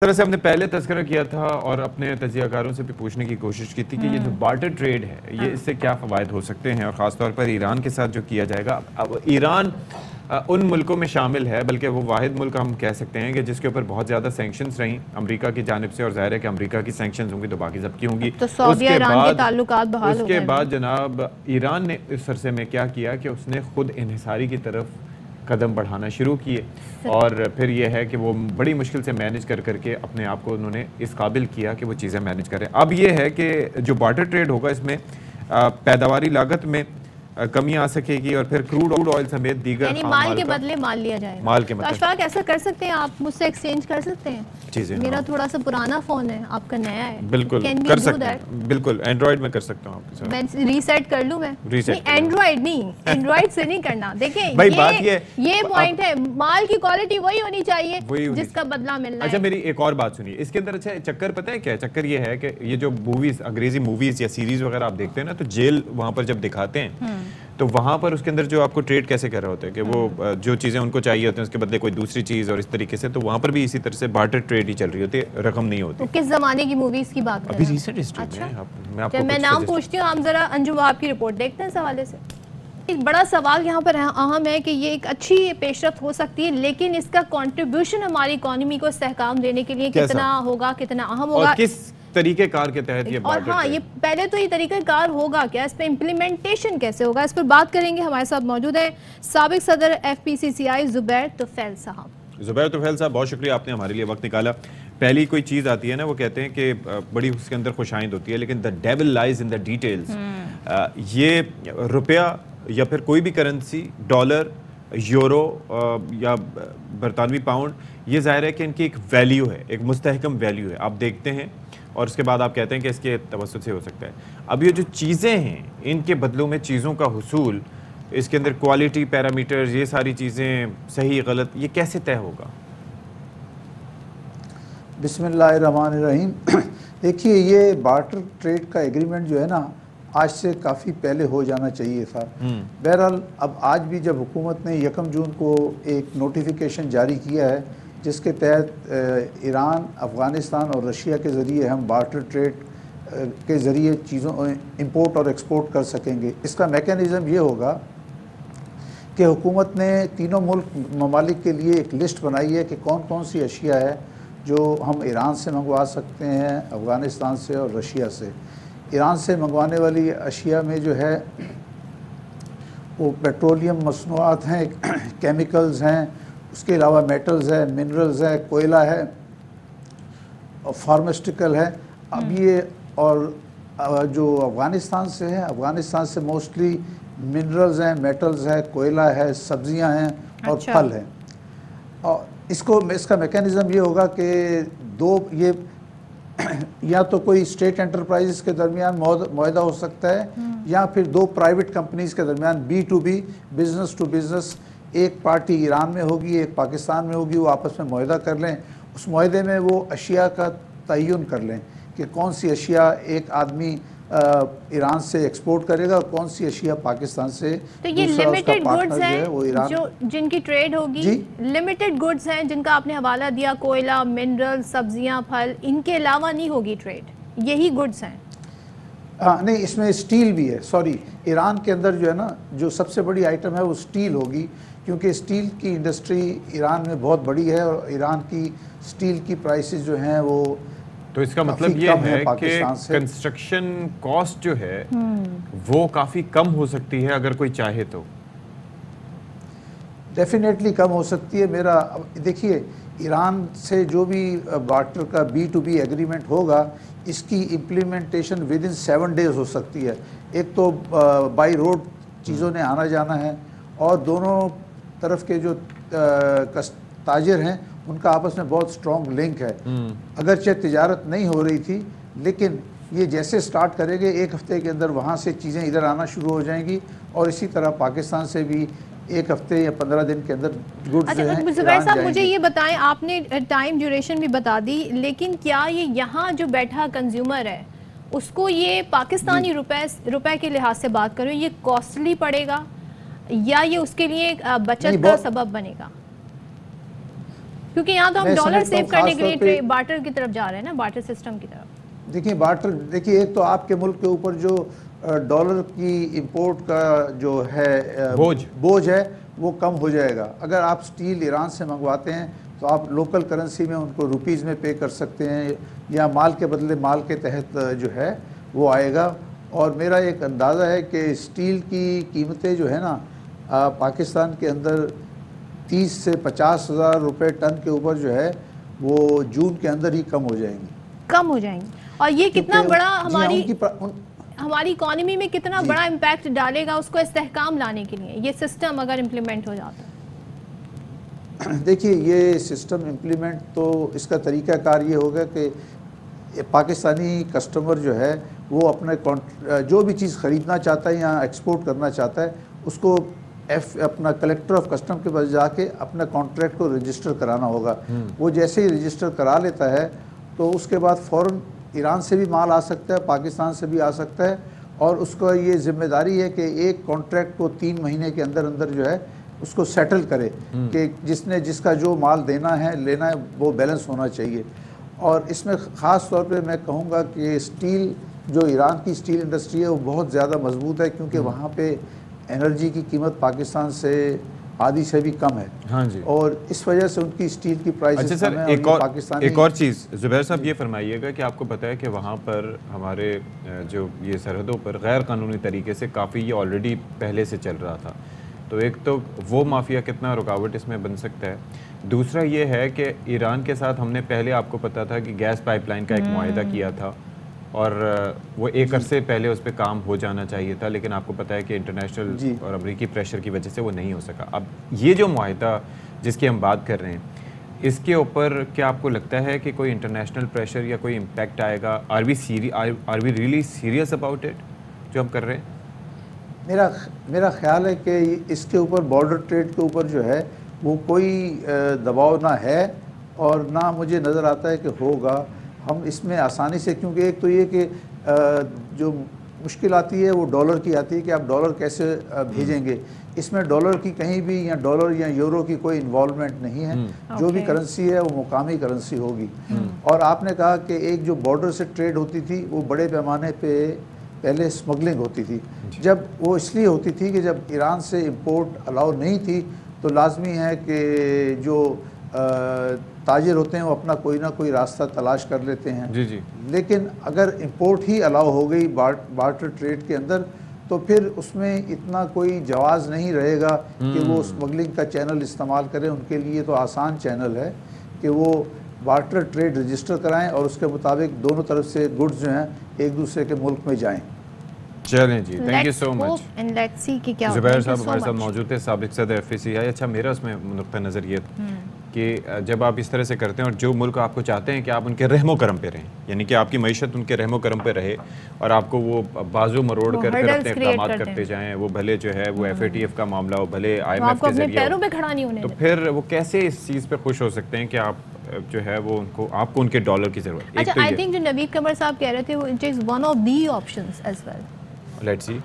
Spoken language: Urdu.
طرح سے ہم نے پہلے تذکرہ کیا تھا اور اپنے تجزیہ کاروں سے بھی پوچھنے کی کوشش کی تھی کہ یہ جو بارٹر ٹریڈ ہے یہ اس سے کیا فوائد ہو سکتے ہیں، اور خاص طور پر ایران کے ساتھ جو کیا جائے گا. اب ایران ان ملکوں میں شامل ہے، بلکہ وہ واحد ملک ہم کہہ سکتے ہیں کہ جس کے اوپر بہت زیادہ سینکشنز رہیں امریکہ کی جانب سے، اور ظاہر ہے کہ امریکہ کی سینکشنز ہوں گی تو باقی سب کی ہوں گی. تو سعودیہ ایران کے تعلقات بحال ہو گئے. اس کے بعد جناب ایران نے اس عرصے میں کیا کیا کہ اس نے خود انحصاری کی طرف قدم بڑھانا شروع کیے، اور پھر یہ ہے کہ وہ بڑی مشکل سے مینج کر کے اپنے آپ کو انہوں نے اس قابل کیا کہ وہ چیزیں مینج کریں. اب یہ ہے کہ جو بارٹر ٹریڈ ہوگا اس میں پیداواری لاگت میں کمی آ سکے گی، اور پھر کروڈ آئل سمیت دیگر یعنی مال کے بدلے مال لیا جائے گا. مال کے بدلے. اشفاق ایسا کر سکتے ہیں آپ مجھ سے ایکسچینج کر سکتے ہیں؟ میرا تھوڑا سا پرانا فون ہے، آپ کا نیا ہے. بالکل کر سکتے ہیں، بالکل اینڈرائیڈ میں کر سکتا ہوں. آپ میں ریسیٹ کر لوں. میں اینڈرائیڈ نہیں، اینڈرائیڈ سے نہیں کرنا. دیکھیں یہ پوائنٹ ہے، مال کی کوالٹی وہی ہونی چاہیے جس کا بدلہ ملنا ہے. اچھا میری ایک اور بات سنیے اس کے اندر. اچھا چکر پتہ ہے کیا ہے؟ چکر یہ ہے کہ یہ جو موویز، انگریزی موویز یا سیریز وغیرہ آپ دیکھتے ہیں نا، تو جیل وہاں پر جب دکھاتے ہیں تو وہاں پر اس کے اندر جو آپ کو ٹریڈ کیسے کر رہے ہوتے ہیں کہ وہ جو چیزیں ان کو چاہیے ہوتے ہیں اس کے بدلے کوئی دوسری چیز، اور اس طریقے سے. تو وہاں پر بھی اسی طرح سے بارٹر ٹریڈ ہی چل رہی ہوتی ہے، رقم نہیں ہوتی. کس زمانے کی موویز کی بات کر رہے ہیں؟ ابھی ریسنٹ ہسٹری میں. میں نام پوچھتی ہوں، ہم ذرا انجم آپ کی رپورٹ دیکھتے ہیں اس حوالے سے. ایک بڑا سوال یہاں پر اہم ہے کہ یہ ایک اچھی پیش رفت ہو سکتی ہے، لیکن اس کا کنٹریبیوشن ہماری اکانومی کو استحکام دینے کے لیے کتنا ہوگا، کتنا اہم ہوگا، اور کس طریقہ کار کے تحت یہ بارٹر. اور یہ پہلے تو یہ طریقہ کار ہوگا کیا، اس پہ امپلیمنٹیشن کیسے ہوگا، اس پر بات کریں گے. ہمارے ساتھ موجود ہیں سابق صدر ایف پی سی سی آئی زبیر طفیل صاحب. زبیر طفیل صاحب بہت شکریہ، آپ نے ہمارے لیے وقت نکالا. پہلی کوئی چیز آتی ہے نا، وہ کہتے ہیں کہ بڑی اس کے اندر خوشائند ہوتی ہے، لیکن the devil lies in the details. یہ روپیہ یا پھر کوئی بھی کرنسی، ڈالر، یورو یا برطانوی پاؤنڈ، یہ ظاہر ہے کہ ان کی ایک ویلیو ہے، ایک مستحکم ویلیو ہے. آپ دیکھتے ہیں اور اس کے بعد آپ کہتے ہیں کہ اس کے توسط سے ہو سکتا ہے. اب یہ جو چیزیں ہیں ان کے بدلوں میں چیزوں کا حصول، اس کے اندر کوالٹی پیرامیٹرز، یہ ساری چیزیں صحیح غلط، یہ کیسے طے ہوگا؟ بسم اللہ الرحمن الرحیم. دیکھیے یہ بارٹر ٹریڈ کا ایگریمنٹ جو ہے نا، آج سے کافی پہلے ہو جانا چاہیے تھا. بہرحال اب آج بھی جب حکومت نے 1 جون کو ایک نوٹیفیکیشن جاری کیا ہے جس کے تحت ایران، افغانستان اور رشیا کے ذریعے ہم بارٹر ٹریڈ کے ذریعے چیزوں امپورٹ اور ایکسپورٹ کر سکیں گے. اس کا میکینزم یہ ہوگا کہ حکومت نے تینوں ممالک کے لیے ایک لسٹ بنائی ہے کہ کون کون سی اشیاء ہے جو ہم ایران سے منگوا سکتے ہیں، افغانستان سے اور رشیا سے. ایران سے منگوانے والی اشیاء میں جو ہے وہ پیٹرولیم مصنوعات ہیں، کیمیکلز ہیں، اس کے علاوہ میٹلز ہے، منرلز ہے، کوئلہ ہے، اور فارماسٹیکل ہے. اب یہ اور جو افغانستان سے ہے، افغانستان سے موسٹلی منرلز ہیں، میٹلز ہے، کوئلہ ہے، سبزیاں ہیں اور پھل ہیں. اور اس کا میکینزم یہ ہوگا کہ یہ یا تو کوئی اسٹیٹ انٹرپرائزز کے درمیان معاہدہ ہو سکتا ہے، یا پھر 2 پرائیویٹ کمپنیز کے درمیان B2B، بزنس ٹو بزنس. ایک پارٹی ایران میں ہوگی، ایک پاکستان میں ہوگی، وہ آپس میں معاہدہ کر لیں. اس معاہدے میں وہ اشیاء کا تعین کر لیں کہ کون سی اشیاء ایک آدمی ایران سے ایکسپورٹ کرے گا اور کون سی اشیاء پاکستان سے. تو یہ لمیٹڈ گڈز ہیں جو جن کی ٹریڈ ہوگی، لمیٹڈ گڈز ہیں جن کا آپ نے حوالہ دیا، کوئلہ، منرل، سبزیاں، پھل، ان کے علاوہ نہیں ہوگی ٹریڈ، یہی گڈز ہیں. نہیں، اس میں اسٹیل بھی ہے. ایران کے اندر جو ہے نا، جو سب سے بڑی آئٹم ہے وہ اسٹیل ہوگی، کیونکہ اسٹیل کی انڈسٹری ایران میں بہت بڑی ہے، اور ایران کی اسٹیل کی پرائسز جو ہیں وہ. تو اس کا مطلب یہ ہے کہ کنسٹرکشن کاسٹ جو ہے وہ کافی کم ہو سکتی ہے اگر کوئی چاہے تو. ڈیفینیٹلی کم ہو سکتی ہے. میرا دیکھیے، ایران سے جو بھی بارٹر کا B2B ایگریمنٹ ہوگا، اس کی امپلیمنٹیشن ود ان 7 days ہو سکتی ہے. ایک تو بائی روڈ چیزوں نے آنا جانا ہے، اور دونوں طرف کے جو تاجر ہیں ان کا آپس میں بہت سٹرونگ لنک ہے. اگرچہ تجارت نہیں ہو رہی تھی، لیکن یہ جیسے سٹارٹ کرے گے 1 ہفتے کے اندر وہاں سے چیزیں ادھر آنا شروع ہو جائیں گی، اور اسی طرح پاکستان سے بھی 1 ہفتے یا 15 دن کے اندر گڈز جو ہیں زبیر صاحب مجھے یہ بتائیں، آپ نے ٹائم ڈیوریشن بھی بتا دی، لیکن کیا یہ یہاں جو بیٹھا کنزیومر ہے اس کو یہ پاکستانی روپے کے لحاظ سے بات کریں، یہ کاسٹلی پڑے گا یا یہ اس کے لیے بچت کا سبب بنے گا؟ کیونکہ یہاں تو ہم ڈالر سیو کرنے کے لیے بارٹر کی طرف جا رہے ہیں نا، بارٹر سسٹم کی طرف. دیکھیں بارٹر، دیکھیے ایک تو آپ کے ملک کے اوپر جو ڈالر کی امپورٹ کا جو ہے بوجھ ہے وہ کم ہو جائے گا. اگر آپ سٹیل ایران سے منگواتے ہیں تو آپ لوکل کرنسی میں ان کو روپیز میں پے کر سکتے ہیں، یا مال کے بدلے مال کے تحت جو ہے وہ آئے گا. اور میرا ایک اندازہ ہے کہ سٹیل کی قیمتیں جو ہے نا پاکستان کے اندر 30 سے 50 ہزار روپے ٹن کے اوپر جو ہے وہ جون کے اندر ہی کم ہو جائیں گی. اور یہ کتنا بڑا ہماری اکانومی میں کتنا بڑا امپیکٹ ڈالے گا اس کو استحکام لانے کے لیے یہ سسٹم اگر امپلیمنٹ ہو جاتا ہے. دیکھیے یہ سسٹم امپلیمنٹ تو اس کا طریقہ کار یہ ہوگا کہ پاکستانی کسٹمر جو ہے وہ اپنے جو بھی چیز خریدنا چاہتا ہے یا ایکسپورٹ کرنا چاہتا ہے اس کو اپنا کلیکٹر آف کسٹم کے پاس جا کے اپنا کانٹریکٹ کو رجسٹر کرانا ہوگا. وہ جیسے ہی رجسٹر کرا لیتا ہے تو اس کے بعد فوراً ایران سے بھی مال آ سکتا ہے، پاکستان سے بھی آ سکتا ہے، اور اس کا یہ ذمہ داری ہے کہ ایک کانٹریکٹ کو 3 مہینے کے اندر اندر جو ہے اس کو سیٹل کرے کہ جس کا جو مال دینا ہے لینا ہے وہ بیلنس ہونا چاہیے. اور اس میں خاص طور پہ میں کہوں گا کہ سٹیل جو ایران کی سٹیل انڈسٹری ہے وہ بہت زیادہ مضبوط ہے، کیونکہ وہاں پہ انرجی کی قیمت پاکستان سے آدھی سے بھی کم ہے. ہاں جی. اور اس وجہ سے ان کی سٹیل کی پرائسز کم ہیں. ایک اور چیز زبیر صاحب یہ فرمائیے گا کہ آپ کو پتہ ہے کہ وہاں پر ہمارے جو یہ سرحدوں پر غیر قانونی طریقے سے کافی یہ آلریڈی پہلے سے چل رہا تھا، تو ایک تو وہ مافیا کتنا رکاوٹ اس میں بن سکتا ہے. دوسرا یہ ہے کہ ایران کے ساتھ ہم نے پہلے آپ کو پتا تھا کہ گیس پائپ لائن کا ایک معاہدہ کیا تھا اور وہ ایک عرصے پہلے اس پہ کام ہو جانا چاہیے تھا، لیکن آپ کو پتہ ہے کہ انٹرنیشنل اور امریکی پریشر کی وجہ سے وہ نہیں ہو سکا. اب یہ جو معاہدہ جس کی ہم بات کر رہے ہیں اس کے اوپر کیا آپ کو لگتا ہے کہ کوئی انٹرنیشنل پریشر یا کوئی امپیکٹ آئے گا؟ Are we really serious about it جو ہم کر رہے ہیں؟ میرا خیال ہے کہ اس کے اوپر بارڈر ٹریڈ کے اوپر جو ہے وہ کوئی دباؤ نہ ہے اور نہ مجھے نظر آتا ہے کہ ہوگا. ہم اس میں آسانی سے، کیونکہ ایک تو یہ کہ جو مشکل آتی ہے وہ ڈالر کی آتی ہے کہ آپ ڈالر کیسے بھیجیں گے. اس میں ڈالر کی کہیں بھی یا ڈالر یا یورو کی کوئی انوالومنٹ نہیں ہے. جو بھی کرنسی ہے وہ مقامی کرنسی ہوگی. اور آپ نے کہا کہ ایک جو بارڈر سے ٹریڈ ہوتی تھی وہ بڑے پیمانے پہ پہلے اسمگلنگ ہوتی تھی. جب وہ اس لیے ہوتی تھی کہ جب ایران سے امپورٹ الاؤ نہیں تھی تو لازمی ہے کہ جو تاجر ہوتے ہیں وہ اپنا کوئی نہ کوئی راستہ تلاش کر لیتے ہیں. لیکن اگر امپورٹ ہی الاؤ ہو گئی بارٹر ٹریڈ کے اندر تو پھر اس میں اتنا کوئی جواز نہیں رہے گا کہ وہ اسمگلنگ کا چینل استعمال کریں. ان کے لیے تو آسان چینل ہے کہ وہ بارٹر ٹریڈ رجسٹر کرائیں اور اس کے مطابق دونوں طرف سے گڈز جو ہیں ایک دوسرے کے ملک میں جائیں. چلیں جی، تھینک یو سو مچ. زبیر صاحب ہمارے ساتھ موجود تھے، سابق صدر FAC. اچھا میرا اس میں نقطہ نظر یہ کہ جب آپ اس طرح سے کرتے ہیں اور جو ملک آپ کو چاہتے ہیں کہ آپ ان کے رحم و کرم پہ رہیں، یعنی کہ آپ کی معیشت ان کے رحم و کرم پہ رہے اور آپ کو وہ بازو مروڑ کر پھر اپنے اقدامات کرتے جائیں، وہ بھلے جو ہے وہ FATF کا معاملہ ہو، بھلے IMF کے ذریعے ہو، تو پھر وہ کیسے اس چیز پہ خوش ہو سکتے ہیں کہ آپ جو ہے وہ آپ کو ان کے ڈالر کی ضرورت ہے. اچھا، I think جو نوید قمر صاحب کہہ رہے تھے وہ it is one of the options as well. Let's see.